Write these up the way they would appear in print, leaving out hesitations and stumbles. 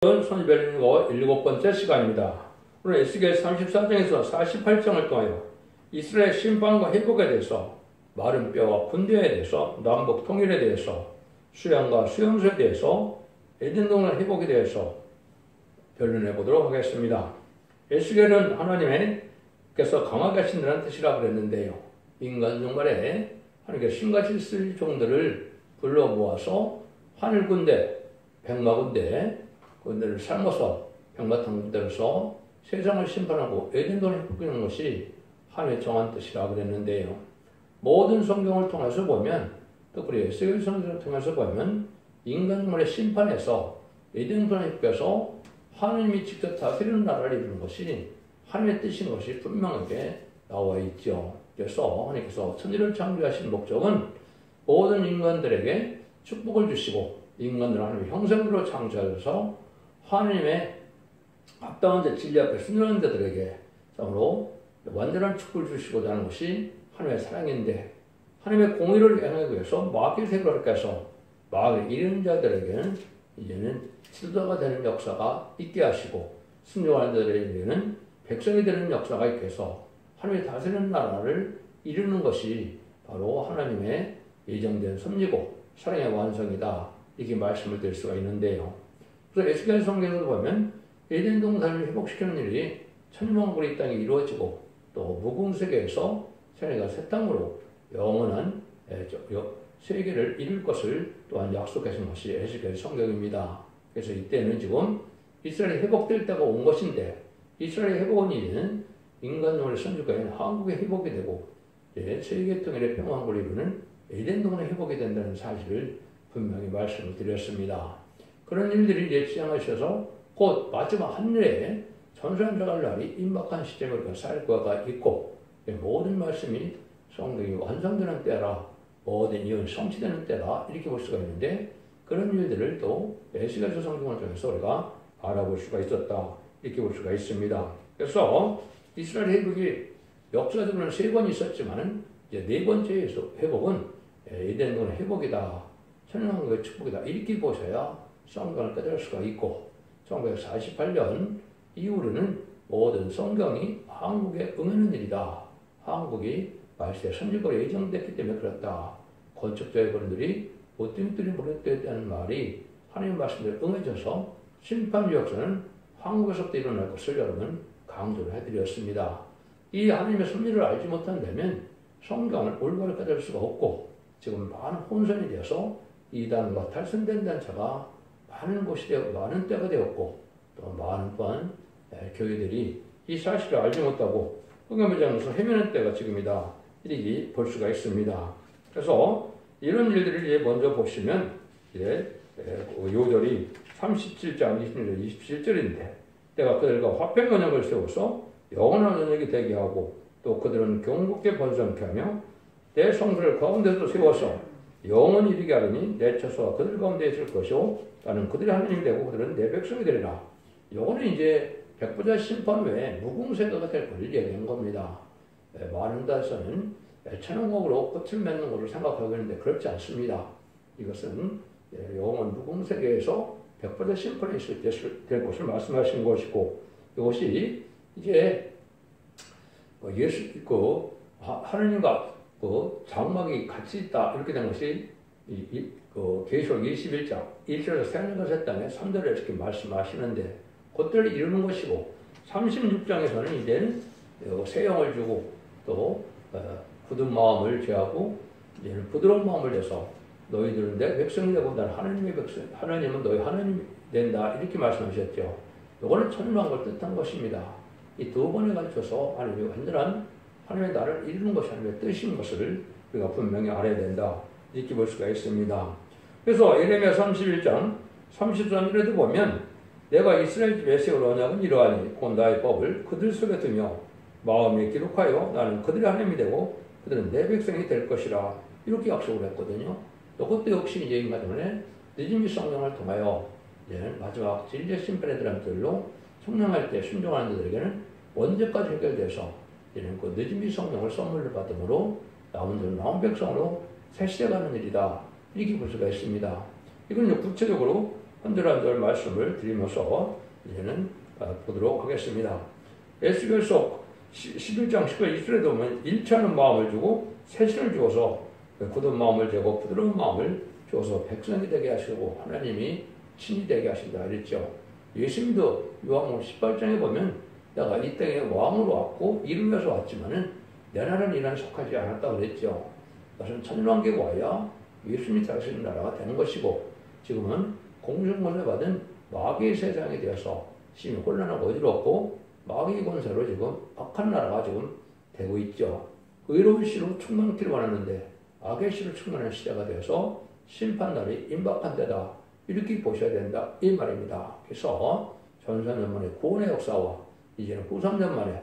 선지별리고 7번째 시간입니다. 오늘 에스겔 34장에서 48장을 통하여 이스라엘 심판과 회복에 대해서, 마른 뼈와 군대에 대해서, 남북 통일에 대해서, 수양과 수용소에 대해서, 에덴 동산 회복에 대해서 변론해 보도록 하겠습니다. 에스겔은 하나님께서 강하게 하신다는 뜻이라 그랬는데요. 인간 중간에 하나님께서 신과 질서의 종들을 불러 모아서 하늘 군대, 백마 군대, 그들을 삶아서 백마탄 군대로서 세상을 심판하고 에덴동을 회복하는 것이 하나님의 정한 뜻이라 그랬는데요. 모든 성경을 통해서 보면, 특별히 에스겔 성경을 통해서 보면 인간만의 심판에서 에덴동을 회복해서 하나님이 직접 다스리는 나라를 이루는 것이 하나님의 뜻인 것이 분명하게 나와 있죠. 그래서 하나님께서 천지를 창조하신 목적은 모든 인간들에게 축복을 주시고 인간들을 하나님의 형상으로 창조하셔서 하나님의 합당한 진리 앞에 순종하는 자들에게 참으로 완전한 축복을 주시고자 하는 것이 하나님의 사랑인데, 하나님의 공의를 행하기 위해서 마귀의 세력을 해서 마귀를 이기는 자들에게는 이제는 지도자가 되는 역사가 있게 하시고, 순종하는 자들에게는 백성이 되는 역사가 있게 해서 하나님의 다스리는 나라를 이루는 것이 바로 하나님의 예정된 섭리고 사랑의 완성이다, 이렇게 말씀을 드릴 수가 있는데요. 그래서 에스겔 성경에도 보면 에덴 동산을 회복시키는 일이 천년왕국의 이 땅에 이루어지고, 또 무궁세계에서 세계가 새 땅으로 영원한 세계를 이룰 것을 또한 약속하신 것이 에스겔 성경입니다. 그래서 이때는 지금 이스라엘이 회복될 때가 온 것인데, 이스라엘의 회복은 이제는 인간론의 선주가인 한국의 회복이 되고, 세계 통일의 평화를 이루는 에덴 동산의 회복이 된다는 사실을 분명히 말씀을 드렸습니다. 그런 일들이 이제 시작하셔서 곧 마지막 하늘에 전수한 자갈 날이 임박한 시점에 우리가 살 거가 있고, 모든 말씀이 성경이 완성되는 때라, 모든 이언이 성취되는 때라, 이렇게 볼 수가 있는데, 그런 일들을 또 에스겔서 성경을 통해서 우리가 알아볼 수가 있었다, 이렇게 볼 수가 있습니다. 그래서 이스라엘 회복이 역사적으로는 3번 있었지만 이제 4번째 회복은 에덴 동산 회복이다, 천년왕국의 축복이다, 이렇게 보셔야 성경을 깨달을 수가 있고, 1948년 이후로는 모든 성경이 한국에 응하는 일이다, 한국이 말세 선지국으로 예정됐기 때문에 그렇다, 건축자의 분들이 보통들이 모르겠다는 말이 하나님 말씀대로 응해져서 심판 역사는 한국에서부터 일어날 것을 여러분 강조를 해드렸습니다. 이 하나님의 섭리를 알지 못한다면 성경을 올바로 깨달을 수가 없고, 지금 많은 혼선이 되어서 이단과 탈선된 자가 많은 곳이 되고 많은 때가 되었고, 또 많은 또한 교회들이 이 사실을 알지 못하고 흑암의 장에서 헤매는 때가 지금이다, 이렇게 볼 수가 있습니다. 그래서 이런 일들을 이제 먼저 보시면, 이제 요절이 37장 26절 27절인데, 내가 그들과 화평 언약을 세워서 영원한 언약이 되게 하고, 또 그들은 경복게 번성케 하며 내 성소를 가운데서 세워서 영원히 이르게 하리니 내 처소가 그들 가운데 있을 것이요 나는 그들의 하나님이 되고 그들은 내 백성이 되리라. 요거는 이제 백보자 심판 외에 무궁세대가 될 것을 얘기한 겁니다. 많은 데서는 천왕국으로 끝을 맺는 것을 생각하고 있는데 그렇지 않습니다. 이것은 영원 무궁세계에서 백보자 심판이 있을 때 될 것을 말씀하신 것이고, 이것이 이제 하느님과 장막이 같이 있다, 이렇게 된 것이 계시록 21장 1절에서 새하늘과 새 땅에 3절에 이렇게 말씀하시는데, 그것들을 이루는 것이고, 36장에서는 이제는 새 영을 주고, 또 굳은 마음을 제하고 이제는 부드러운 마음을 내서 너희들은 내 백성이 되고 난 하나님의 백성, 하나님은 너희 하나님이 된다, 이렇게 말씀하셨죠. 이거는 천년왕국을 뜻한 것입니다. 이 두 번에 걸쳐서 하나님이 완전한 하나님의 나라를 이루는 것이 하나님의 뜻인 것을 우리가 분명히 알아야 된다, 이렇게 볼 수가 있습니다. 그래서 예레미야 31장 33절에도 보면, 내가 이스라엘 집에 세울 언약은 이러하니 곧 나의 법을 그들 속에 두며 마음에 기록하여 나는 그들의 하나님이 되고 그들은 내 백성이 될 것이라, 이렇게 약속을 했거든요. 또 그것도 역시 이제 인간의 느지미 성령을 통하여 이제는 마지막 진리의 심판의 들람들로 성령할 때 순종하는 자들에게는 언제까지 해결돼서 이제는 그 느지미 성령을 선물로 받음으로 나온 백성으로 새 시대가는 일이다, 이렇게 볼 수가 있습니다. 이건 구체적으로 한절 말씀을 드리면서 이제는 보도록 하겠습니다. 에스겔서 11장 10절 이스라엘에 보면 일치하는 마음을 주고 새신을 주어서 굳은 마음을 재고 부드러운 마음을 주어서 백성이 되게 하시고 하나님이 친히 되게 하신다 이랬죠. 예수님도 요한복음 18장에 보면 내가 이 땅에 왕으로 왔고 이루면서 왔지만은 내 나라는 이 나라에 속하지 않았다고 그랬죠. 그것은 천년왕국에 와야 예수님이 다스리는 나라가 되는 것이고 지금은 공중권세 받은 마귀의 세상에 대해서 심히 혼란하고 어지럽고 마귀의 권세로 지금 악한 나라가 지금 되고 있죠. 의로운 씨로 충만키를 원하는데 악의 씨로 충만한 시대가 되어서 심판날이 임박한 때다. 이렇게 보셔야 된다. 이 말입니다. 그래서 전산전만의 구원의 역사와 이제는 후삼전만의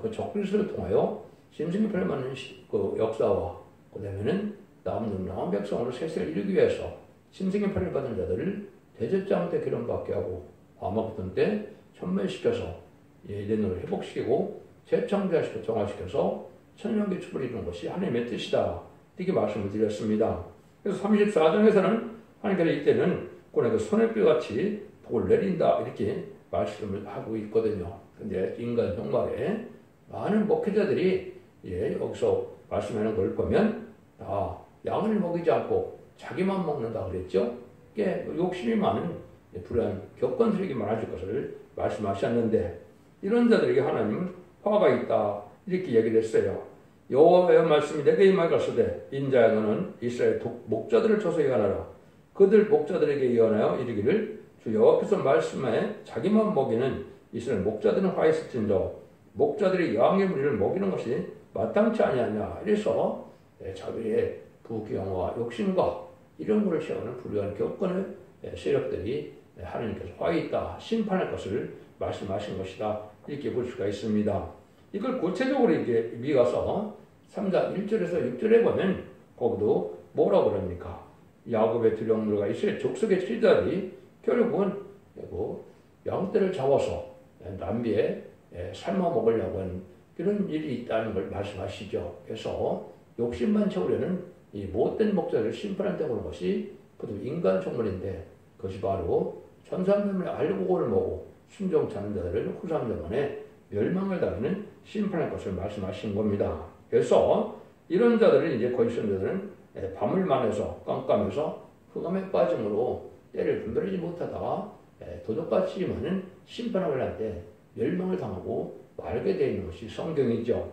그 적그리스도를 통하여 짐승의 맞는 그 역사와 그 다음에는 남은 백성으로 세세를 이루기 위해서 짐승의 팔을 받은 자들을 대제장 때 기름받게 하고 아마부터 때 천멸시켜서 예전으로 회복시키고 재창조시켜 정화시켜서 천년기 촛불을 이루는 것이 하나님의 뜻이다. 이렇게 말씀을 드렸습니다. 그래서 34장에서는 하나님께서 이때는 그 손해뼈같이 복을 내린다 이렇게 말씀을 하고 있거든요. 근데 인간 종말에 많은 목회자들이 여기서 말씀하는 걸 보면 양을 먹이지 않고 자기만 먹는다 그랬죠. 욕심이 많은 불안 격건스럽게 많아질 것을 말씀하셨는데 이런 자들에게 하나님은 화가 있다 이렇게 얘기를 했어요. 여호와의 말씀이 내게 임하였으되 인자야 너는 이스라엘 목자들을 조소히 하나라. 그들 목자들에게 예언하여 이르기를 주 여호와께서 말씀에 자기만 먹이는 이스라엘 목자들은 화했을진저 목자들이 양의 무리를 먹이는 것이 마땅치 아니하냐. 이래서 자기의 부귀영화와 욕심과 이런 것을 채우는 불의한 격건의 세력들이 하나님께서 화해 있다 심판할 것을 말씀하신 것이다 이렇게 볼 수가 있습니다. 이걸 구체적으로 이렇게 미가서 3장 1절에서 6절에 보면 거기도 뭐라고 그럽니까? 야곱의 두 영들과 이스라엘 족속의 칠자들이 결국은 양떼를 잡아서 남비에 삶아 먹으려고 하는 그런 일이 있다는 걸 말씀하시죠. 그래서 욕심만 채우려는 이 못된 목자를 심판한다고 하는 것이 그것도 인간 총물인데 그것이 바로 천사님을 알고 고를 먹고 순종치 않는 자들을 후삼자만에 멸망을 당하는 심판할 것을 말씀하신 겁니다. 그래서 이런 자들은 이제 거짓 선자들은 밤을 만해서 깜깜해서 흑암에 빠짐으로 때를 분별하지 못하다가 도적같이 많은 심판을 할 때 멸망을 당하고 말게 되어 있는 것이 성경이죠.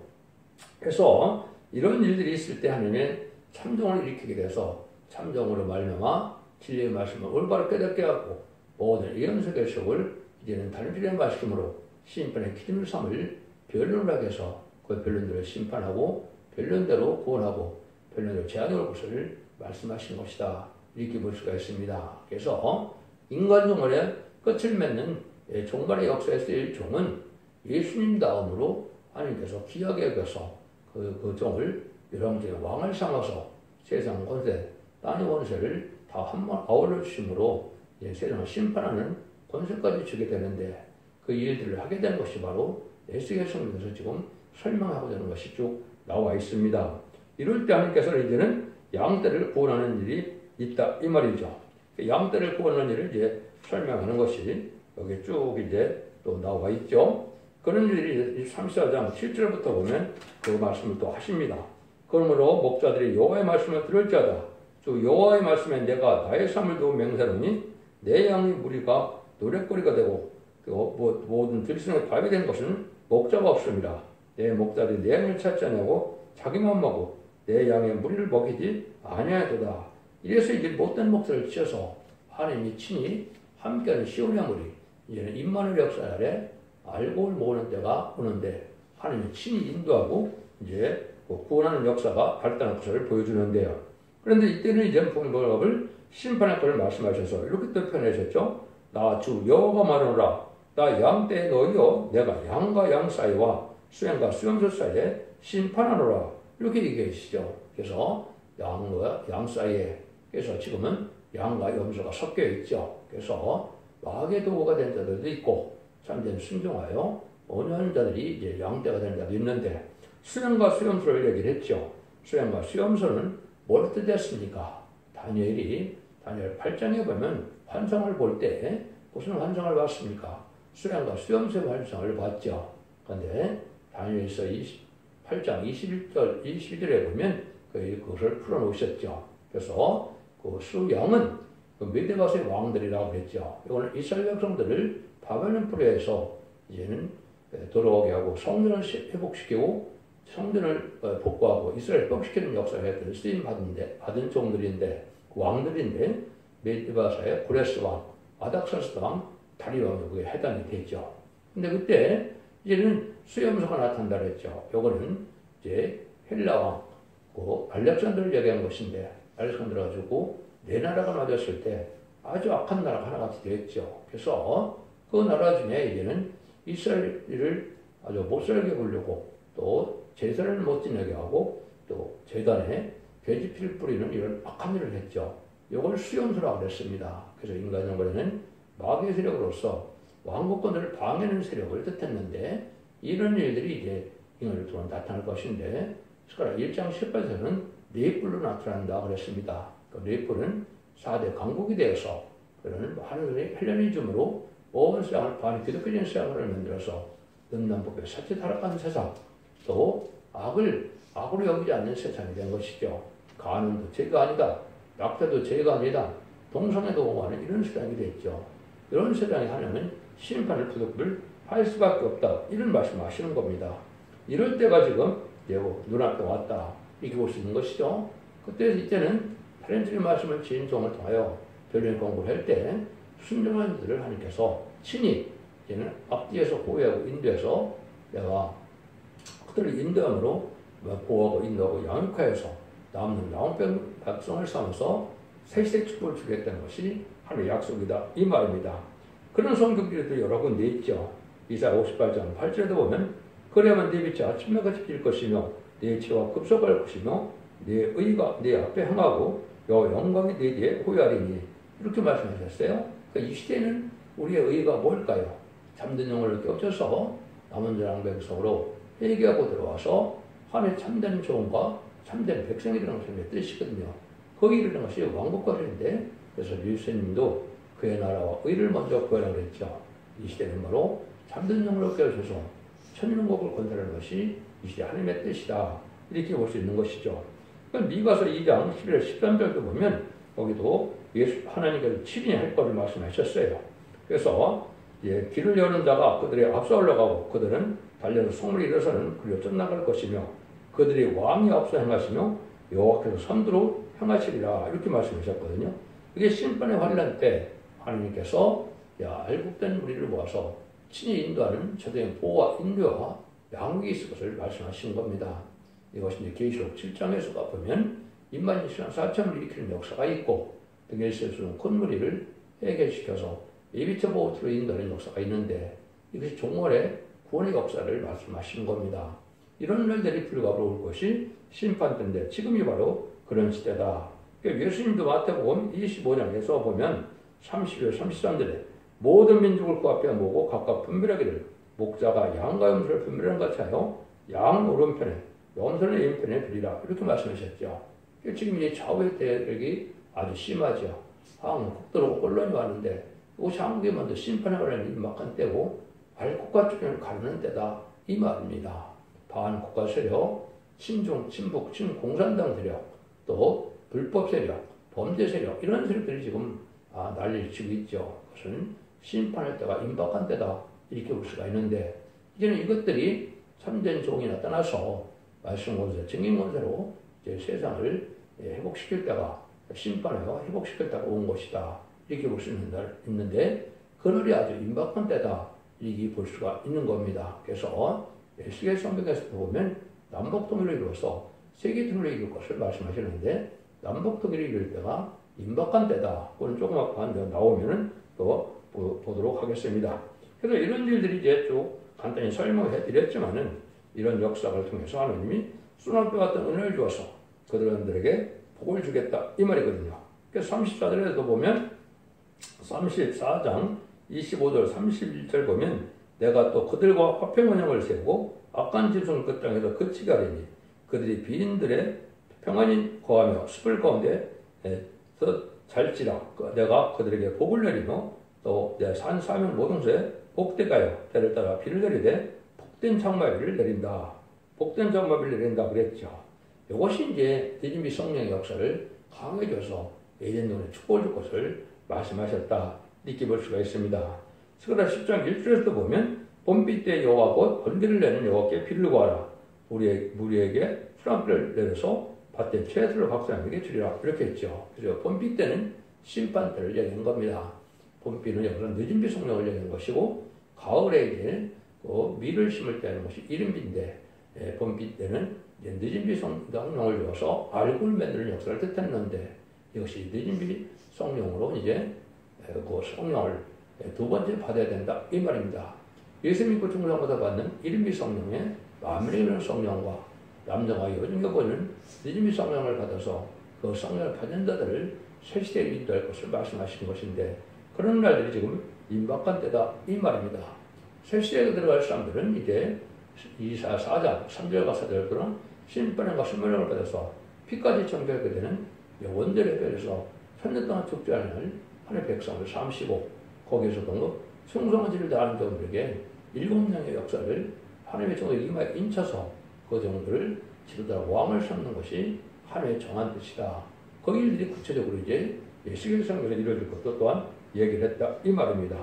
그래서 이런 일들이 있을 때 하나님의 참정을 일으키게 돼서 참정으로 말미암아 진리의 말씀을 올바로 깨닫게 하고 모든 예언석의 속을 이제는 다른 길의 말씀으로 심판의 기준을 삼을 변론을 하게 해서 그 변론대로 심판하고 변론대로 구원하고 변론대로 제한할 것을 말씀하신 것이다. 이렇게 볼 수가 있습니다. 그래서 인간 종말의 끝을 맺는 종말의 역사에 쓰일 종은 예수님 다음으로 하나님께서 귀하게 여겨서 그 종을 열왕제의 왕을 삼아서 세상 권세, 땅의 권세를 다 한번 아울러 주심으로 세상을 심판하는 권세까지 주게 되는데 그 일들을 하게 되는 것이 바로 에스겔 성경에서 지금 설명하고 되는 것이 쭉 나와 있습니다. 이럴 때 하나님께서는 이제는 양떼를 구원하는 일이 있다 이 말이죠. 양떼를 구원하는 일을 이제 설명하는 것이 여기 쭉 이제 또 나와 있죠. 그런 일이 34장 7절부터 보면 그 말씀을 또 하십니다. 그러므로 목자들이 여호와의 말씀을 들을지어다. 주 여호와의 말씀에 내가 나의 삶을 두고 맹세하노니 내 양의 무리가 노랫거리가 되고 모든 들숨의 밥이 된 것은 목자가 없습니다. 내 목자들이 내 양을 찾지 않냐고 자기만 먹고 내 양의 무리를 먹이지 아니하도다. 이래서 이제 못된 목자를 치어서 하나님이 친히 함께하는 시온의 무리 이제는 임마누엘 역사 아래 알고 모으는 때가 오는데 하나님이 친히 인도하고 이제 구원하는 역사가 발달한 것을 보여주는데요. 그런데 이때는 이제 복음을 심판할 것을 말씀하셔서 이렇게 또 표현하셨죠. 나 주 여호와가 말하노라. 나 양떼에 너희여 내가 양과 양 사이와 수양과 수염소 사이에 심판하노라. 이렇게 얘기하시죠. 그래서 양과 양 사이에 그래서 지금은 양과 염소가 섞여 있죠. 그래서 마귀의 도구가 된 자들도 있고 참된 순종하여 온유한 자들이 이제 양떼가 된 자도 있는데 수양과 수염소를 얘기를 했죠. 수양과 수염소는 뭘 뜻했습니까? 다니엘 8장에 보면 환상을 볼 때 무슨 환상을 봤습니까? 수양과 수염새 환상을 봤죠. 그런데 다니엘서 8장 22절에 보면 그것을 풀어놓으셨죠. 그래서 그 수양은 그 메데바스의 왕들이라고 했죠. 이거는 이스라엘 백성들을 바벨론 푸르에서 이제는 돌아오게 하고 성전을 회복시키고 성전을 복구하고 이스라엘 회복시키는 역사에 쓰임 받은 종들인데 그 왕들인데 메데바스의 고레스 왕, 아닥사스 왕, 다리 왕이 그게 해당이 되죠. 근데 그때 이제는 수염소가 나타난다 그랬죠. 요거는 이제 헬라 왕, 그 알렉산더를 얘기한 것인데 알렉산더가 가지고 네 나라가 맞았을 때 아주 악한 나라가 하나같이 되었죠. 그래서 그 나라 중에 이제는 이스라엘을 아주 못살게 보려고 또 제사를 못 지내게 하고 또 제단에 돼지피를 뿌리는 이런 악한 일을 했죠. 이걸 수염소라고 그랬습니다. 그래서 인간 영혼에는 마귀의 세력으로서 왕국권을 방해하는 세력을 뜻했는데 이런 일들이 이제 인간을 통해 나타날 것인데 그러니까 1장 18절은 네 뿔로 나타난다 그랬습니다. 그 네 뿔은 4대 강국이 되어서 그러는 하늘의 헬레니즘으로 온 세상을 반이 기독교적인 세상을 만들어서 음란법에 사치 타락한 세상 또 악으로 여기지 않는 세상이 된 것이죠. 간음도 죄가 아니다. 낙태도 죄가 아니다. 동성애도 옹호하는 이런 세상이 됐죠. 이런 세상에 하나님은 심판을 부득불 할 수밖에 없다. 이런 말씀하시는 겁니다. 이럴 때가 지금 눈앞에 왔다. 이렇게 볼 수 있는 것이죠. 이때는 다른들의 말씀을 진종을 통하여 변론 공부를 할 때 순종한 자들을 하나님께서 친히 이제는 앞뒤에서 보호하고 인도해서 내가 그들을 인도함으로 보호하고 인도하고 양육하여서 남는 양육된 백성을 삼아서 세시대 축복을 주겠다는 것이 하나님의 약속이다. 이 말입니다. 그런 성경들도 여러 군데 있죠. 이사야 58장 8절에도 보면 그래야만 네 빛이 아침에같이 빌 것이며 네 지혜와 급속할 것이며 네 의가 네 앞에 행하고 여호와의 영광이 네 뒤에 호위하리니 이렇게 말씀하셨어요. 그러니까 이 시대는 우리의 의가 뭘까요? 잠든 영혼을 깨우쳐서 남은 자랑 백성으로 회개하고 들어와서 하나님의 참된 종과 참된 백성이 되는 것이 내 뜻이거든요. 거기 이르는 것이 왕국거리인데 그래서 예수님도 그의 나라와 의를 먼저 구하라고 그랬죠. 이 시대는 바로 잠든 영혼을 깨우쳐서 천년국을 건설하는 것이 이 시대 하나님의 뜻이다. 이렇게 볼 수 있는 것이죠. 미가서 2장 11절 13절도 보면 거기도 하나님께서 친히 할 것을 말씀하셨어요. 그래서 길을 여는 자가 그들의 앞서 올라가고 그들은 달려서 성을 일어서는 그리로 쫓나갈 것이며 그들이 왕이 앞서 행하시며 여호와께서 선두로 행하시리라 이렇게 말씀하셨거든요. 이게 심판의 환란 때 하나님께서 알곡된 무리를 모아서 친히 인도하는 저들의 보호와 인도와 양육이 있을 것을 말씀하시는 겁니다. 이것이 이제 계시록 7장에서 보면 인만 신앙 4천을 일으키는 역사가 있고 등에서 주는 큰 무리를 해결시켜서 예비처 보호투로 인도하는 역사가 있는데 이것이 종월의 구원의 역사를 말씀하시는 겁니다. 이런 날들이 불가로 올 것이 심판때인데 지금이 바로 그런 시대다. 예수님도 마태복음 25장에서 보면 30절 33절에 모든 민족을 그 앞에 모으고 각각 분별하기를 목자가 양과 염소를 분별하는 것 같이 하여 양 오른편에 염소는 왼편에 두리라 이렇게 말씀하셨죠. 지금 이 좌우의 대력이 아주 심하죠. 한국 들어오고 혼란이 왔는데 이것이 한국에 먼저 심판에 관한 임박한 때고 알국가 쪽을 가르는 때다 이 말입니다. 반국가 세력, 친중, 친북, 친공산당 세력, 또 불법 세력, 범죄 세력 이런 세력들이 지금 난리를 치고 있죠. 그것은 심판할 때가 임박한 때다 이렇게 볼 수가 있는데 이제는 이것들이 참된 종이 나타나서 말씀 권세, 증인 권세로 이제 세상을 회복시킬 때가 심판하여 회복시킬 때가 온 것이다 이렇게 볼 수 있는데 그날이 아주 임박한 때다 이렇게 볼 수가 있는 겁니다. 그래서 세계 성경에서 보면 남북 통일을 이루어서 세계 통일을 이룰 것을 말씀하시는데 남북 통일을 이룰 때가 임박한 때다. 그건 조금 앞에 나오면은 또 보도록 하겠습니다. 그래서 이런 일들이 이제 쭉 간단히 설명해 드렸지만은 이런 역사를 통해서 하나님이 쏘나뼈 같은 은혜를 주어서 그들에게 복을 주겠다 이 말이거든요. 그래서 34절에도 보면 34장 25절 31절 보면 내가 또 그들과 화평원형을 세우고 악한 짐승을 그 땅에서 그치게 하리니 그들이 비인들의 평안히 거하며 숲을 가운데서 잘지라 내가 그들에게 복을 내리며 또 내 산 사명 모동소에 복되가요 때를 따라 비를 내리되 복된 장마비를 내린다. 복된 장마비를 내린다 그랬죠. 이것이 이제 니진미 성령의 역사를 강해져서 에덴동에 축복을 줄 것을 말씀하셨다. 이렇게 볼 수가 있습니다. 스가랴 10장 1절에서도 보면 봄비 때 여호와 곧 번개를 내는 여호와께 비를 구하라. 무리에게 수랑비를 내려서 밭에 채소를 각 사람에게 주리라. 이렇게 했죠. 그래서 봄비 때는 심판 때를 얘기한 겁니다. 봄비는 여기서 늦은 비 성령을 얘기한 것이고 가을에 이제 밀을 심을 때 하는 것이 이른비인데 봄비 때는 이제 늦은 비 성령을 줘서 알굴 만드는 역사를 뜻했는데 이것이 늦은 비 성령으로 이제 그 성령을 두 번째 받아야 된다 이 말입니다. 예수 믿고 충성받아 받는 이른비 성령의 만민의 성령과 남자와 여종의 보는 늦은 비 성령을 받아서 그 성령을 받는 자들을 새 시대에 인도할 것을 말씀하신 것인데 그런 날들이 지금 임박한 때다 이 말입니다. 새 시대에 들어갈 사람들은 이제 이사 4장 3절과 4절들은 심판과 순명을 받아서 피까지 정결하게 되는 원죄를 해결해서 1000년 동안 축제하는 하나님의 백성을 삼시고 거기에서도 충성한 일을 다하는 자들에게 7명의 역사를 하나님의 정의 이마에 인쳐서 그 정도를 지도자 왕을 삼는 것이 하나님의 정한 뜻이다. 그 일들이 구체적으로 이제 예수계시상에서 이루어질 것도 또한 얘기를 했다 이 말입니다.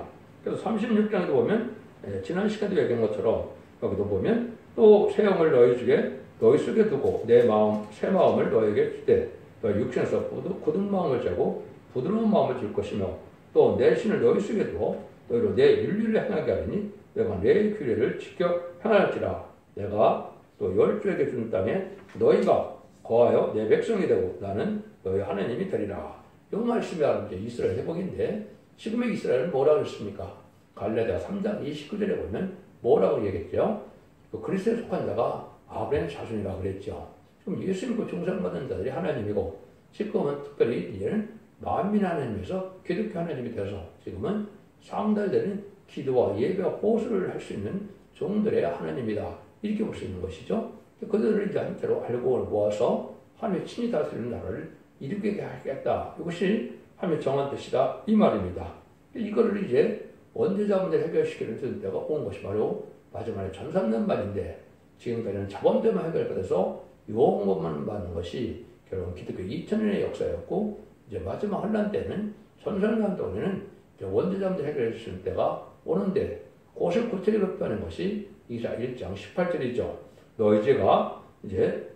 그래서 36장에도 보면 지난 시간도 얘기한 것처럼 여기도 보면 또 새 영을 너희 속에 두고 내 마음 새 마음을 너에게 주되 너희 육신에서 굳은 마음을 재고 부드러운 마음을 줄 것이며 또 내 신을 너희 속에 두어 너희로 내 윤리를 행하게 하리니 내가 내 규례를 지켜 행할지라. 내가 또 열주에게 준 땅에 너희가 거하여 내 백성이 되고 나는 너희 하나님이 되리라. 이 말씀이 이제 이스라엘 회복인데 지금의 이스라엘은 뭐라고 했습니까? 갈라디아 3장 29절에 보면 뭐라고 얘기했죠? 그 그리스도에 속한 자가 아브라함 자손이라고 그랬죠. 지금 예수 믿고 중생받은 자들이 하나님이고 지금은 특별히 이제는 만민 하나님에서 기독교 하나님이 되어서 지금은 상달되는 기도와 예배와 호소를 할 수 있는 종들의 하나님이다. 이렇게 볼 수 있는 것이죠. 그들을 이제 한테로 알고 모아서 하나님의 친히 다스리는 나라를 이루게 하겠다. 이것이 하나님의 정한 뜻이다. 이 말입니다. 이거를 이제 원죄자문제를 해결시키는 때가 온 것이 바로 마지막에 1300년 만인데 지금까지는 자범죄만 해결받아서 요한 것만 받는 것이 결국은 기독교 2000년의 역사였고 이제 마지막 환란 때는 1300년 동안에는 원죄자문제 해결해 주시는 때가 오는데 그것을 구체적으로 표현한 것이 이사 1장 18절이죠. 너희 죄가 이제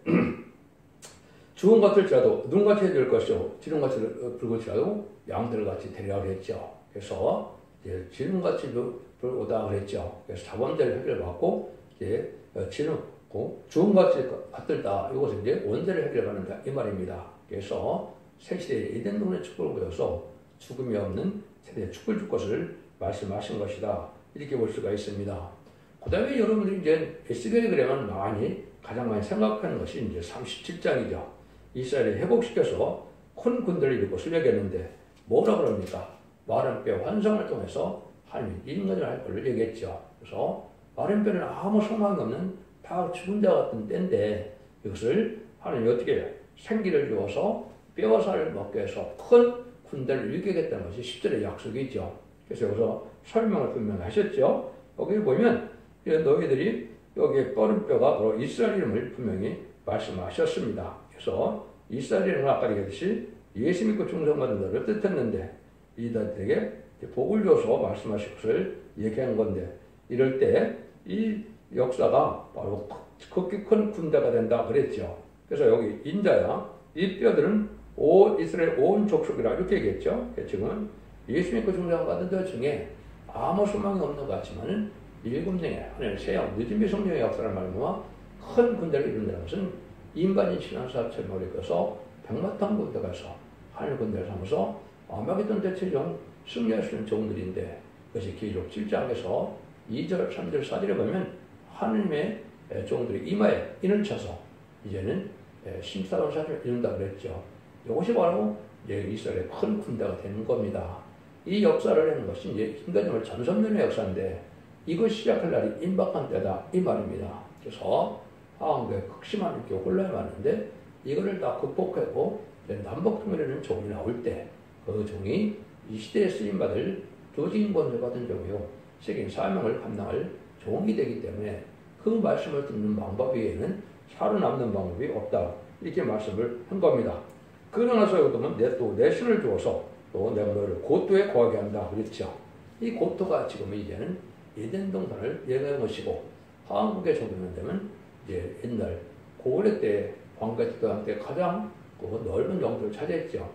죽은 것들지라도 눈같이 해줄 것이요 지름같이 붉을지라도 양들같이 되리라 그랬죠. 그래서 이제 지름같이 붉다 그랬죠. 그래서 자범죄를 해결받고 이제 지름고 죽음같이 같들다. 이것은 이제 원죄를 해결받는다 이 말입니다. 그래서 새 시대에 에덴 동네 축복을 보여서 죽음이 없는 세대에 축복을 줄 것을 말씀하신 것이다. 이렇게 볼 수가 있습니다. 그 다음에 여러분들이 이제 에스겔에 그러면 가장 많이 생각하는 것이 이제 37장이죠. 이스라엘을 회복시켜서 큰 군대를 이룰 것을 얘기했는데 뭐라 그럽니까? 마른 뼈 환상을 통해서 하나님이 인간을 할 것을 얘기했죠. 그래서 마른 뼈는 아무 소망이 없는 다 죽은 자 같은 때인데 이것을 하나님이 어떻게 생기를 주어서 뼈와 살을 먹게 해서 큰 군대를 일으키겠다는 것이 10절의 약속이죠. 그래서 여기서 설명을 분명히 하셨죠. 여기 보면 너희들이 여기에 뻗은 뼈가 바로 이스라엘 이름을 분명히 말씀하셨습니다. 그래서 이스라엘 이름은 아까 얘기했듯이 예수 믿고 충성받는 자를 뜻했는데 이들에게 복을 줘서 말씀하신 것을 얘기한 건데 이럴 때 이 역사가 바로 극히 큰 군대가 된다 그랬죠. 그래서 여기 인자야 이 뼈들은 이스라엘 온 족속이라 이렇게 얘기했죠. 지금은 예수 믿고 충성받은 자 중에 아무 소망이 없는 것 같지만은 7명의 하나님의 세영 늦은 비 성령의 역사를 말미암아 큰 군대를 이룬다는 것은 인간인 신앙사처럼 머리껴서 백마탄 군대가 서 하늘 군대를 삼아서 아마겟돈 대체종 승리할 수 있는 종들인데 그것이 기록 7장에서 2절, 3절, 4절에 보면 하나님의 종들이 이마에 인을 쳐서 이제는 심사로운 사실을 이룬다 그랬죠. 이것이 바로 이스라엘의 큰 군대가 되는 겁니다. 이 역사를 하는 것이 이제 인간적으로 전선년의 역사인데 이것 시작할 날이 임박한 때다 이 말입니다. 그래서 한국에 극심한 이렇게 혼란이 많은데 이거를 다 극복하고 남북통일에는 조금이 나올 때 그 종이 이 시대에 쓰임받을 조직인 권세 받은 종이요 세계 사명을 감당할 종이 되기 때문에 그 말씀을 듣는 방법 외에는 살아남는 방법이 없다. 이렇게 말씀을 한 겁니다. 그러나서 요즘은 내 신을 주어서 또 내가 너를 고토에 거하게 한다. 그랬죠. 이 고토가 지금 이제는 에덴 동산을 예가한 것이고 한국에 적용이 되면 이제 옛날 고구려 때 광가 지도한 때 가장 그 넓은 영토를 차지했죠.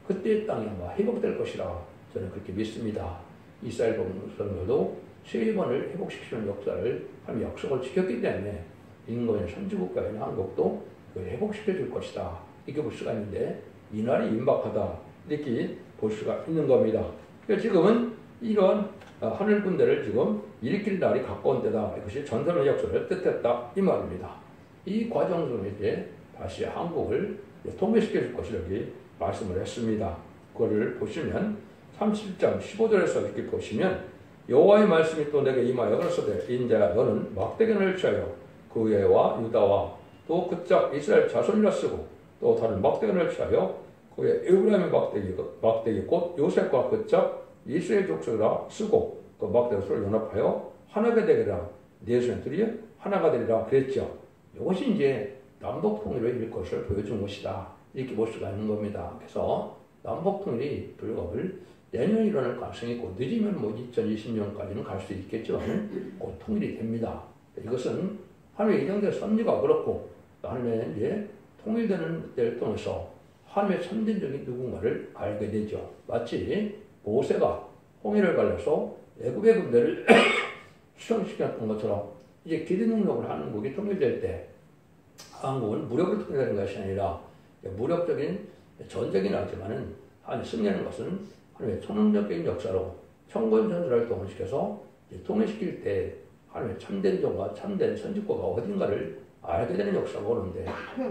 그때의 땅이 아마 회복될 것이라 저는 그렇게 믿습니다. 이스라엘 백성들도 세번을 회복시키는 역사를 하는 약속을 지켰기 때문에 인간의 선지국가인 한국도 회복시켜 줄 것이다. 이렇게 볼 수가 있는데 이날이 임박하다. 이렇게 볼 수가 있는 겁니다. 그러니까 지금은 이런 하늘 군대를 지금 일으킬 날이 가까운 때다. 이것이 전선의 약속을 뜻했다. 이 말입니다. 이 과정 중에 이제 다시 한국을 통일시켜 줄 것이라고 말씀을 했습니다. 그거를 보시면 37장 15절에서 이렇게 보시면 여호와의 말씀이 또 내게 임하여 그러소되 인자야 너는 막대기를 취하여 그 외와 유다와 또 그짝 이스라엘 자손이라 쓰고 또 다른 막대기를 취하여 그의 에브라임의 막대기 곧 요셉과 그짝 이스라엘 족속이라 쓰고 그 막대기를 연합하여 하나가 되리라. 네 손들이 하나가 되리라 그랬죠. 이것이 이제 남북 통일을 이룰 것을 보여준 것이다. 이렇게 볼 수가 있는 겁니다. 그래서 남북 통일이 불가을 내년 일어날 가능성이 있고 늦으면 뭐 2020년까지는 갈 수 있겠지만 곧 통일이 됩니다. 이것은 하나님의 예정된 섭리가 그렇고 하나님의 이제 통일되는 때를 통해서 하나님의 선진적인 누군가를 알게 되죠. 마치 모세가 홍해를 갈라서 애굽의 군대를 수정시켰던 것처럼 이제 기대 능력을 한국이 통일될 때 한국은 무력을 통일하는 것이 아니라 무력적인 전쟁이 나지만은 승리하는 것은 하나님의 천원적인 역사로 청건전술을 동원시켜서 통일시킬 때 하나님의 참된 종과 참된 선지과가 어딘가를 알게 되는 역사가 오는데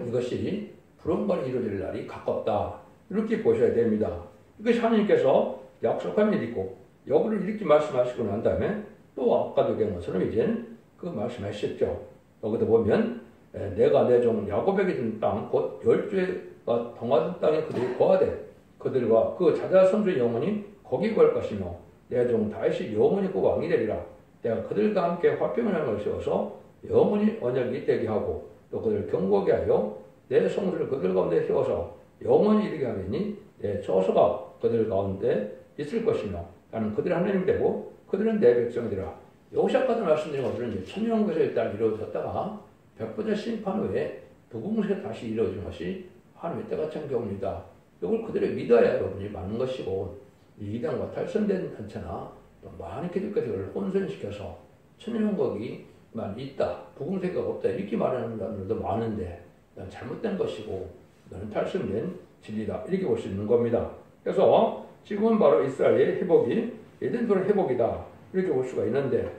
이것이 불원간에 이루어질 날이 가깝다. 이렇게 보셔야 됩니다. 이것이 하나님께서 약속한 일이 있고 여부를 이렇게 말씀하시고 난 다음에 또 아까도 얘기한 것처럼 이제는 그 말씀하셨죠. 여기도 보면 내가 내 종 야곱에게 준 땅 곧 열주가 동화된 땅에 그들이 거하되 그들과 그 자자손주의 영혼이 거기 거할 것이며 내 종 다윗이 영원히 그 왕이 되리라. 내가 그들과 함께 화평을 하는 것을 세워서 영원히 언약이 되게 하고 또 그들을 경고하게 하여 내 성수를 그들 가운데 세워서 영원히 이르게 하리니 내 저소가 그들 가운데 있을 것이며 나는 그들의 하나님 되고 그들은 내 백성이라. 여기서 아까도 말씀드린 것들은 이제 천년왕국에서 일단 이루어졌다가 백부자 심판 후에 부궁에서 다시 이루어진 것이 하나님의 때가 찬 경우입니다. 이걸 그대로 믿어야 여러분이 맞는 것이고 이단과 탈선된 단체나 또 많은 기독교들을 혼선시켜서 천년왕국이만 있다, 부궁세가 없다 이렇게 말하는 사람들도 많은데 넌 잘못된 것이고 너는 탈선된 진리다 이렇게 볼 수 있는 겁니다. 그래서 지금은 바로 이스라엘의 회복이 에덴도의 회복이다 이렇게 볼 수가 있는데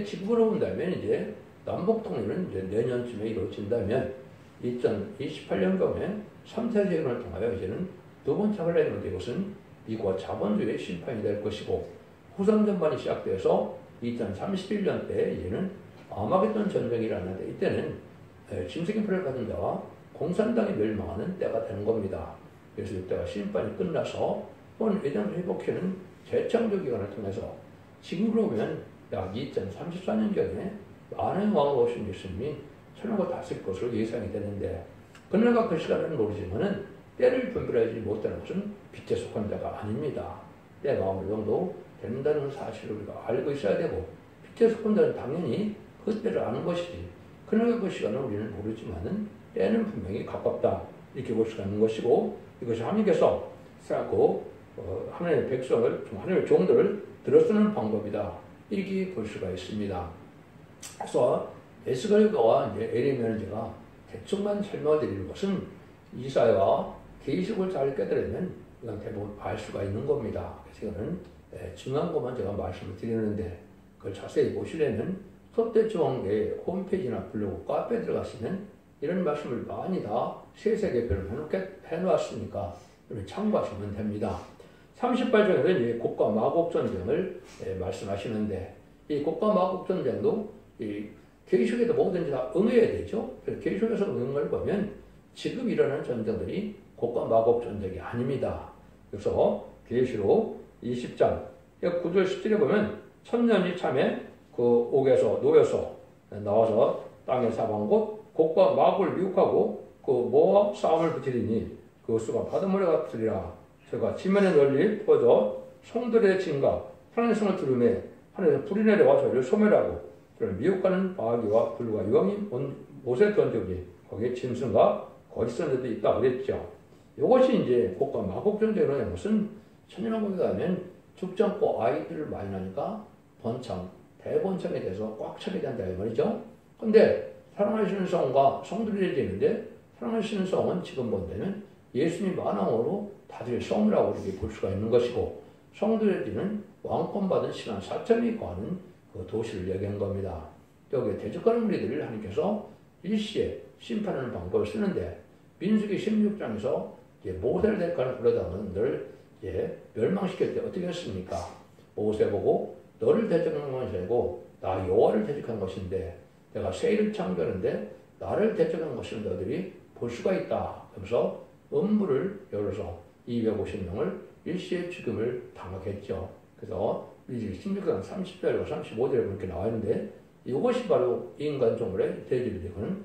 지금으로 본다면 이제 남북 통일은 이제 내년쯤에 이루어진다면 2028년경에 3차 재건을 통하여 이제는 두 번째 흘러있는데 이것은 미국과 자본주의의 심판이 될 것이고 후선 전반이 시작돼서 2031년 때 이제는 아마겟돈 전쟁이 일어나는데 이때는 짐승의 표를 가진 자와 공산당이 멸망하는 때가 되는 겁니다. 그래서 이때가 심판이 끝나서 본 에덴을 회복하는 재창조 기간을 통해서 지금으로 보면 약 2034년경에 많은 왕으로 오신 예수님이 천하고 다스릴 것으로 예상이 되는데 그날과 그 시간은 모르지만은 때를 분별하지 못하는 것은 빛에 속한 자가 아닙니다. 때가 어느 정도 된다는 사실을 우리가 알고 있어야 되고 빛에 속한 자는 당연히 그 때를 아는 것이지 그날과 그 시간은 우리는 모르지만은 때는 분명히 가깝다 이렇게 볼 수가 있는 것이고 이것이 하나님께서 쌓고 하나님의 백성을 하나님의 종들을 들어쓰는 방법이다 이렇게 볼 수가 있습니다. 그래서 에스겔과 에레미야는 제가 대충만 설명드리는 것은 이사야와 계시록을 잘 깨달으면 이건 대부분 알 수가 있는 겁니다. 그래서 이거는 중요한 것만 제가 말씀을 드리는데 그걸 자세히 보시려면 서대중앙대 홈페이지나 블로그 카페에 들어가시면 이런 말씀을 많이 다 세세하게 해놓았으니까 참고하시면 됩니다. 38장에서 이제 곡과 마곡 전쟁을 말씀하시는데 이 곡과 마곡 전쟁도 이 계시록에도 뭐든지 다 응해야 되죠. 그래서 계시록에서 응을 보면 지금 일어나는 전쟁들이 곡과 마곡 전쟁이 아닙니다. 그래서 계시록 20장 9절 10절에 보면 천년이 참에 그 옥에서 놓여서 나와서 땅의 사방곳 곡과 막을 미혹하고 그 모와 싸움을 붙이리니 그 수가 바닷물에 같으리라. 저가 지면에 널리 퍼져 성들의 진과 하나님의 성을 들음에 하늘에서 불이 내려와 저를 소멸하고 저를 미혹하는 바위와 불과 유황이 못에 던져오니 거기에 짐승과 거짓선들도 있다 그랬죠. 이것이 이제 곡과 마곡 전쟁이라는 것은 천연왕국에 가면 죽지 않고 아이들을 많이 낳으니까 번창, 대번창에 대해서 꽉 차게 된다 이 말이죠. 근데 사랑하시는 성과 성들이 되는데 사랑하시는 성은 지금 본 데는 예수님 만왕으로 다들 성이라고 이렇게 볼 수가 있는 것이고 성들에게는 왕권 받은 시간 4천이 거하는 그 도시를 얘기한 겁니다. 여기에 대적하는 무리들을 하나님께서 일시에 심판하는 방법을 쓰는데 민수기 16장에서 모세를 대가는 그러다는 늘 멸망시킬 때 어떻게 했습니까? 모세 보고 너를 대적하는 것이 아니고 나 여호와를 대적한 것인데 내가 세일을 창조하는데 나를 대적한 것을 너희들이 볼 수가 있다. 그래서 음부를 열어서 250명을 일시에 죽음을 당하게 했죠. 그래서 민수기 16장 30절과 35절에 그렇게 나와 있는데 이것이 바로 인간 종물의 대질이고는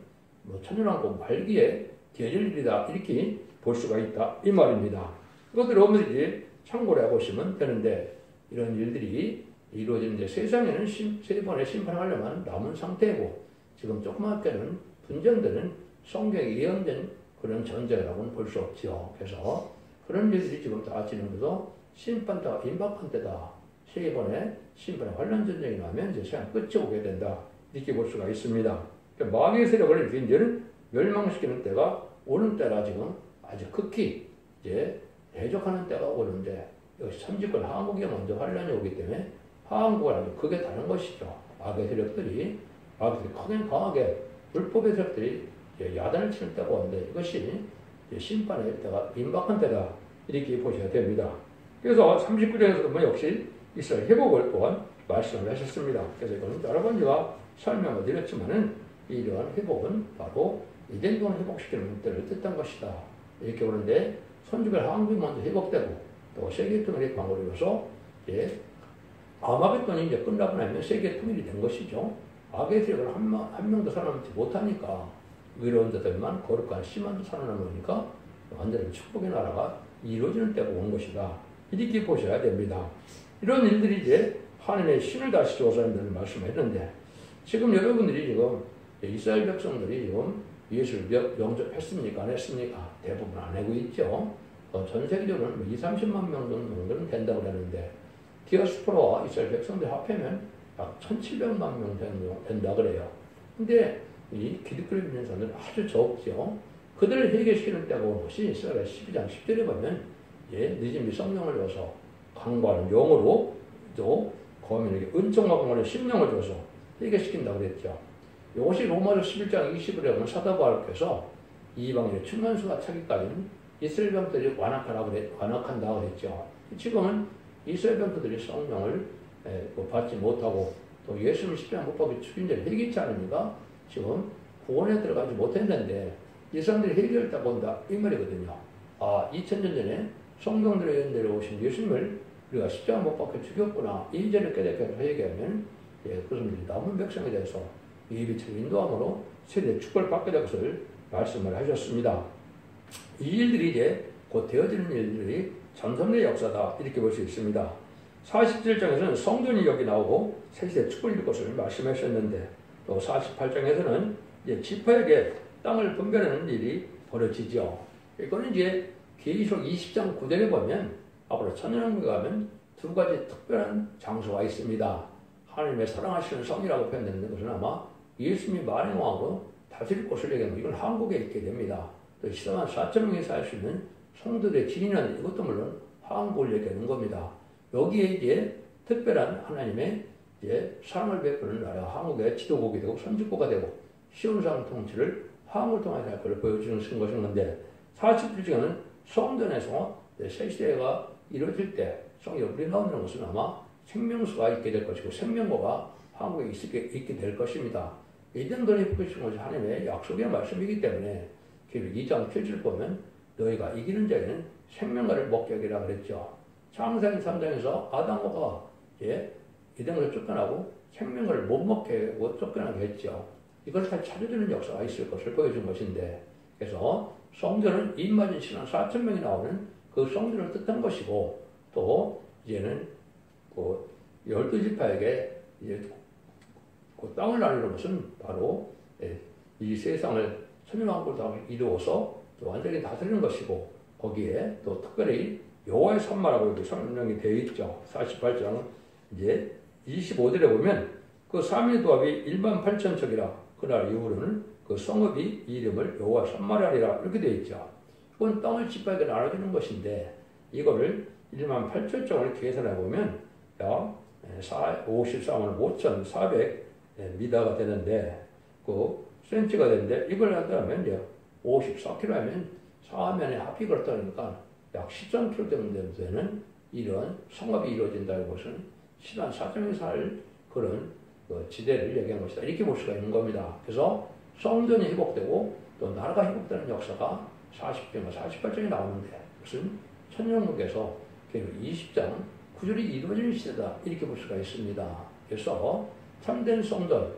천연왕국 말기에 대질이다 이렇게 볼 수가 있다 이 말입니다. 이것들 여러분들이 참고를 해보시면 되는데 이런 일들이 이루어지는데 세상에는 세 번의 심판을 하려면 남은 상태이고 지금 조그맣게는 분쟁되는 성경에 예언된 그런 전쟁이라고는 볼 수 없죠. 그래서 그런 일들이 지금 다 진행돼서 심판대가 임박한 때다. 세 번의 심판의 환란 전쟁이 나면 이제 세상 끝이 오게 된다. 이렇게 볼 수가 있습니다. 그러니까 마귀의 세력을 이제는 멸망시키는 때가 오는 때라 지금 아주 극히 이제 대적하는 때가 오는데 여기서 참직권 한국에 먼저 환란이 오기 때문에 한국을 아주 크게 다른 것이죠. 마귀의 세력들이 크게 강하게 불법의 세력들이 야단을 치는 때가 오는데 이것이 심판의 때가 임박한 때다. 이렇게 보셔야 됩니다. 그래서 39장에서도 뭐 역시 이스라엘 회복을 또한 말씀을 하셨습니다. 그래서 이거는 여러 번 제가 설명을 드렸지만은 이러한 회복은 바로 이전 동안 회복시키는 때를 뜻한 것이다. 이렇게 보는데 선주별 한국이 먼저 회복되고 또 세계 통일의 광고를 이뤄서 아마겟돈이 이제 끝나고 나면 세계 통일이 된 것이죠. 악의 세력을 한 명도 살아남지 못하니까 의로운 자들만 거룩한 심한도 살아남으니까 완전히 축복의 나라가 이루어지는 때가 온 것이다. 이렇게 보셔야 됩니다. 이런 일들이 이제 하나님의 신을 다시 조사한다는 말씀을 했는데 지금 여러분들이 지금 이스라엘 백성들이 지금 예수를 영접했습니까? 안 했습니까? 대부분 안 하고 있죠. 전 세계적으로는 20-30만 명 정도는 된다고 하는데 디아스포라와 이스라엘 백성들 합하면 약 1,700만 명 된다 그래요. 근데 이 기독교를 믿는 사람들은 아주 적죠. 그들을 해결시키는 때가 온 것이 이스라엘 12장 10절에 보면 늦은 성령을 줘서 강구하는 영으로 또 거민에게 은총과 강구하는 심령을 줘서 해결시킨다고 그랬죠. 이것이 로마서 11장 20절에 보면 사도 바울께서 이방인의 충만수가 차기까지는 이스라엘 병들이 완악한다고 그랬죠. 지금은 이스라엘 병들이 성령을 받지 못하고 또 예수님 십자가 못 박혀 죽인 자를 해결치 않으니까 지금 구원에 들어가지 못했는데 이 사람들이 해결했다 본다 이 말이거든요. 2000년 전에 성경들의 연대로 오신 예수님을 우리가 십자가 못 박혀 죽였구나 이 일을 깨닫게 해서 얘기하면 그것은 남은 백성에 대해서 예비처럼 인도함으로 세대 축복을 받게 될 것을 말씀을 하셨습니다. 이 일들이 이제 곧 되어지는 일들이 전선의 역사다 이렇게 볼 수 있습니다. 47장에서는 성전이 여기 나오고 세시대 축복을 이룰 것을 말씀하셨는데 또 48장에서는 이제 지파에게 땅을 분별하는 일이 벌어지죠. 이거는 이제 계시록 20장 9절에 보면 앞으로 천년왕국에 가면 두 가지 특별한 장소가 있습니다. 하나님의 사랑하시는 성이라고 표현되는 것은 아마 예수님이 만왕으로 다스릴 곳을 얘기하는 이건 한국에 있게 됩니다. 또 시대만 4,000명이 살 수 있는 성도들의 진인은 이것도 물론 한국을 얘기하는 겁니다. 여기에 이제 특별한 하나님의 이제 사랑을 베푸는 나라 한국의 지도국이 되고 선지국가 되고 시온상 통치를 한국을 통해서 할 것을 보여주는 것인 건데 47장은 성전에서 새 시대가 이루어질 때 성이 우리 나오는 것은 아마 생명수가 있게 될 것이고 생명고가 한국에 있게 될 것입니다. 이전들이 베푸신 것이 하나님의 약속의 말씀이기 때문에 2장 7절 보면 너희가 이기는 자에는 생명과를 먹게 하리라 그랬죠. 창세기 3장에서 아담과 예, 이등을 쫓겨나고 생명을 못 먹게 하고 쫓겨나게 했죠. 이걸 다 찾아주는 역사가 있을 것을 보여준 것인데, 그래서 성전은 입맞은 신앙 4,000명이 나오는 그 성전을 뜻한 것이고, 또 이제는 그 12지파에게 이제 그 땅을 나누는 것은 바로 이 세상을 천년왕국으로 이루어서 완전히 다스리는 것이고, 거기에 또 특별히 여호와의 산마라고 이렇게 설명이 되어 있죠. 48장 이제 25절에 보면 그 삼위도합이 18,000척이라 그날 이후로는 그 성읍이 이름을 여호와 산마라리라 이렇게 되어 있죠. 이건 땅을 지파에게 나눠주는 것인데, 이거를 18,000척을 계산해 보면 약 54만 5,400 미터가 되는데, 그 센치가 되는데, 이걸 한다면 이제 54km 하면 4면에 합이 그렇다니까 약 13km 정도 되는 이런 성업이 이루어진다는 것은 신한 사정에 살 그런 지대를 얘기한 것이다. 이렇게 볼 수가 있는 겁니다. 그래서 성전이 회복되고 또 나라가 회복되는 역사가 40장과 48장에 나오는데, 무슨 천년국에서 20장 9절이 이루어지는 시대다. 이렇게 볼 수가 있습니다. 그래서 참된 성전은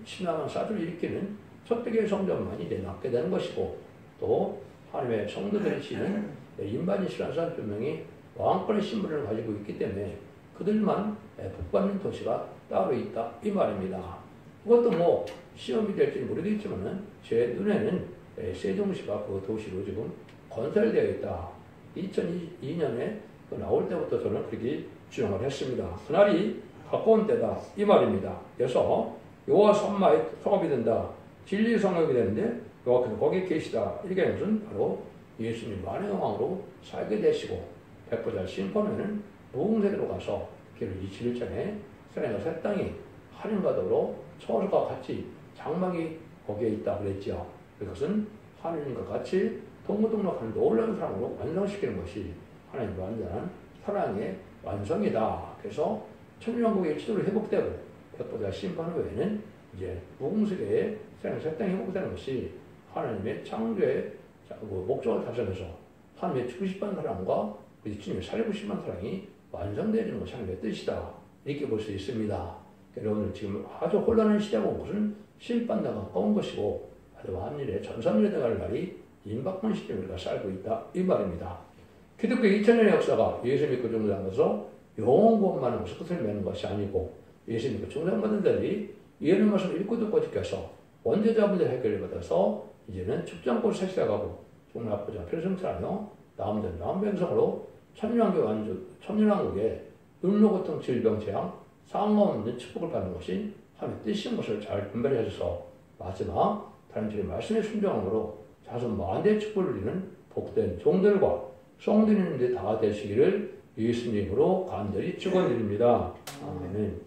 신앙한 사주를 일으키는 첫대교의 성전만이 이제 낫게 되는 것이고, 또 하나님의 성도들의 지는 인반인 신앙사 몇 명이 왕권의 신분을 가지고 있기 때문에 그들만 복받는 도시가 따로 있다 이 말입니다. 그것도 뭐 시험이 될지 모르겠지만은 제 눈에는 세종시가 그 도시로 지금 건설되어 있다. 2002년에 나올 때부터 저는 그렇게 주장을 했습니다. 그날이 가까운 때다 이 말입니다. 그래서 여호와 산마의 성읍이 된다. 진리 성읍이 되는데 여호와께서 거기에 계시다. 이게 무슨 바로 예수님 만왕의 왕으로 살게 되시고, 백보자 심판에는 무궁세계로 가서 길을 27장에 세상과 새 땅이 하늘과 더불어 처소가 같이 장막이 거기에 있다 그랬죠. 그것은 하느님과 같이 동무동락하는 놀라운 사랑으로 완성시키는 것이 하나님의 완전한 사랑의 완성이다. 그래서 천년왕국의 지도로 회복되고 백보자 심판 후에는 이제 무궁세계의 세상과 새 땅이 회복되는 것이 하나님의 창조의 목적을 달성해서 하나님의 죽고 싶은 사랑과 우리 주님의 살고 싶은 사랑이 완성되어지는 것이 하나님의 뜻이다. 이렇게 볼 수 있습니다. 여러분들 지금 아주 혼란한 시대고 무슨 심판나가 가까운 것이고 아주 만일에 전산일에 들어갈 날이 임박한 시대에 우리가 살고 있다 이 말입니다. 기독교 2000년의 역사가 예수 믿고 중생하면서 영원 구원만 하면서 끝을 맺는 것이 아니고, 예수 믿고 중생받은 자들이 예언의 말씀을 읽고 듣고 지켜서 원죄자분들 해결을 받아서 이제는 축장골 세시다가고 종합부자 필승차하며 남들 남병성으로 천년왕국의 눈로고통 질병 재앙 상관없는 축복을 받는 것이 하나님의 뜻인 것을 잘 분별하셔서 마지막 하나님의 말씀의 순종으로 자손 만대의 축복을 누리는 복된 종들과 성도님들 다 되시기를 예수님으로 간절히 축원드립니다. 아멘.